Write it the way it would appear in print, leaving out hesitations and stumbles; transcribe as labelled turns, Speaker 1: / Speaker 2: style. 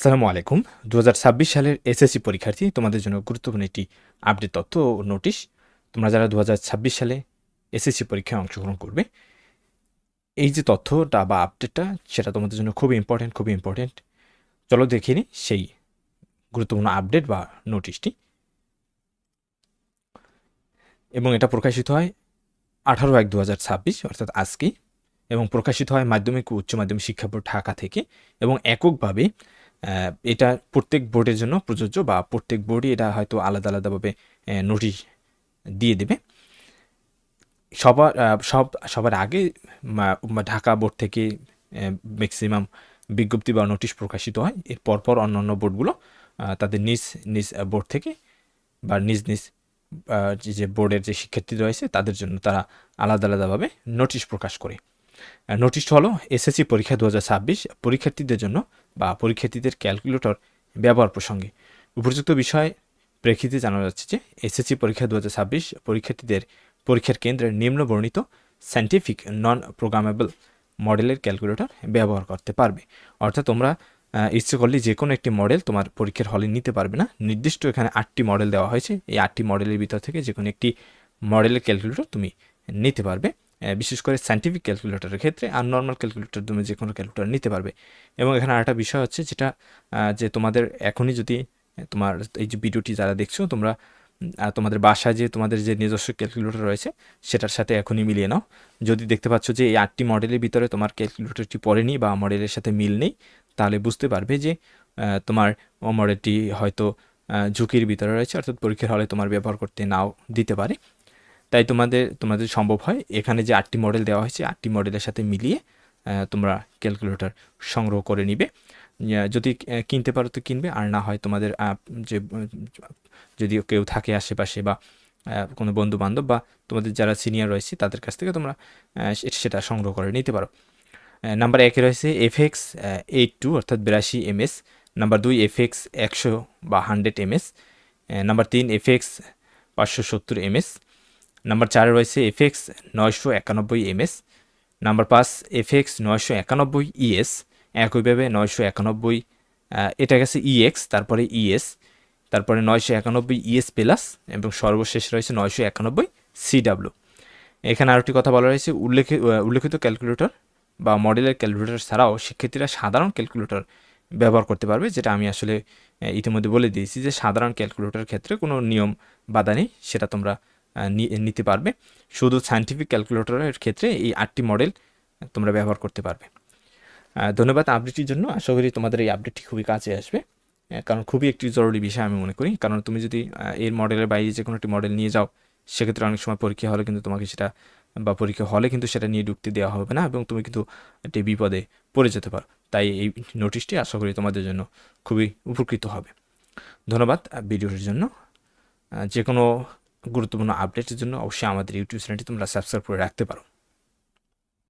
Speaker 1: আসসালামু আলাইকুম। 2026 সালের এসএসসি পরীক্ষার্থী, তোমাদের জন্য গুরুত্বপূর্ণ একটি আপডেট তথ্য ও নোটিশ। তোমরা যারা 2026 সালে এসএসসি পরীক্ষায় অংশগ্রহণ করবে, এই যে তথ্যটা বা আপডেটটা, সেটা তোমাদের জন্য খুবই ইম্পর্টেন্ট। চলো দেখে নিই সেই গুরুত্বপূর্ণ আপডেট বা নোটিশটি। এবং এটা প্রকাশিত হয় 18/1/2026 অর্থাৎ আজকেই, এবং প্রকাশিত হয় মাধ্যমিক ও উচ্চ মাধ্যমিক শিক্ষা বোর্ড ঢাকা থেকে। এবং এককভাবে এটা প্রত্যেক বোর্ডের জন্য প্রযোজ্য, বা প্রত্যেক বোর্ডই এটা হয়তো আলাদাভাবে নোটিশ দিয়ে দেবে। সবার আগে ঢাকা বোর্ড থেকে ম্যাক্সিমাম বিজ্ঞপ্তি বা নোটিশ প্রকাশিত হয়। এর পরপর অন্যান্য বোর্ডগুলো তাদের নিজ নিজ বোর্ড থেকে বা নিজ যে বোর্ডের যে শিক্ষার্থী রয়েছে তাদের জন্য তারা আলাদাভাবে নোটিশ প্রকাশ করে। নোটিশটা হলো এসএসসি পরীক্ষা 2026 পরীক্ষার্থীদের জন্য বা পরীক্ষার্থীদের ক্যালকুলেটর ব্যবহার প্রসঙ্গে। উপযুক্ত বিষয় প্রেক্ষিতে জানা যাচ্ছে যে এসএসসি পরীক্ষা 2026 পরীক্ষার্থীদের পরীক্ষার কেন্দ্রে নিম্নবর্ণিত সায়েন্টিফিক নন প্রোগ্রামেবল মডেলের ক্যালকুলেটর ব্যবহার করতে পারবে। অর্থাৎ তোমরা ইচ্ছে করলে যে কোনো একটি মডেল তোমার পরীক্ষার হলে নিতে পারবে না। নির্দিষ্ট এখানে 8টি মডেল দেওয়া হয়েছে। এই 8টি মডেলের ভিতর থেকে যে কোনো একটি মডেলের ক্যালকুলেটর তুমি নিতে পারবে, বিশেষ করে সায়েন্টিফিক ক্যালকুলেটরের ক্ষেত্রে। আর নর্মাল ক্যালকুলেটর তুমি যে কোনো ক্যালকুলেটর নিতে পারবে। এবং এখানে আরেকটা বিষয় হচ্ছে যেটা যে তোমাদের এখনই যদি তোমার এই যে ভিডিওটি যারা দেখছো, তোমরা তোমাদের বাসায় যে তোমাদের যে নিজস্ব ক্যালকুলেটর রয়েছে সেটার সাথে এখনই মিলিয়ে নাও। যদি দেখতে পাচ্ছ যে এই 8টি মডেলের ভিতরে তোমার ক্যালকুলেটরটি পড়েনি বা মডেলের সাথে মিল নেই, তাহলে বুঝতে পারবে যে তোমার মডেলটি হয়তো ঝুঁকির ভিতরে রয়েছে, অর্থাৎ পরীক্ষার হলে তোমার ব্যবহার করতে নাও দিতে পারে। তাই তোমাদের সম্ভব হয় এখানে যে 8টি মডেল দেওয়া হয়েছে 8টি মডেলের সাথে মিলিয়ে তোমরা ক্যালকুলেটর সংগ্রহ করে নিবে। যদি কিনতে পারো তো কিনবে, আর না হয় তোমাদের যে যদি কেউ থাকে আশেপাশে বা কোনো বন্ধু বান্ধব বা তোমাদের যারা সিনিয়র রয়েছে তাদের কাছ থেকে তোমরা সেটা সংগ্রহ করে নিতে পারো। নাম্বার 1-এ রয়েছে FX 82 অর্থাৎ 82 MS। নাম্বার 2 FX 100 বা 100 MS। Number 3 FX 570 MS। Number 4 রয়েছে FX 991 MS। Number 5 FX 991 ES। একইভাবে 991 এটা গেছে EX, তারপরে ES, তারপরে 991 ES প্লাস, এবং সর্বশেষ রয়েছে 991 CW। এখানে আরেকটি কথা বলা রয়েছে, উল্লেখিত ক্যালকুলেটর বা মডেলের ক্যালকুলেটর ছাড়াও শিক্ষার্থীরা সাধারণ ক্যালকুলেটর ব্যবহার করতে পারবে। যেটা আমি আসলে ইতিমধ্যে বলে দিয়েছি যে সাধারণ ক্যালকুলেটরের ক্ষেত্রে কোনো নিয়ম বাধা নেই, সেটা তোমরা নিতে পারবে। শুধু সায়েন্টিফিক ক্যালকুলেটরের ক্ষেত্রে এই 8টি মডেল তোমরা ব্যবহার করতে পারবে। ধন্যবাদ আপডেটটির জন্য। আশা করি তোমাদের এই আপডেটটি খুবই কাজে আসবে, কারণ খুবই একটি জরুরি বিষয় আমি মনে করি। কারণ তুমি যদি এর মডেলের বাইরে যে কোনো একটি মডেল নিয়ে যাও, সেক্ষেত্রে অনেক সময় পরীক্ষা হলে কিন্তু তোমাকে সেটা সেটা নিয়ে ঢুকতে দেওয়া হবে না, এবং তুমি কিন্তু একটি বিপদে পড়ে যেতে পারো। তাই এই নোটিশটি আশা করি তোমাদের জন্য খুবই উপকৃত হবে। ধন্যবাদ ভিডিওটির জন্য। যে কোনো গুরুত্বপূর্ণ আপডেটের জন্য অবশ্যই আমাদের ইউটিউব চ্যানেলটি তোমরা সাবস্ক্রাইব করে রাখতে পারো।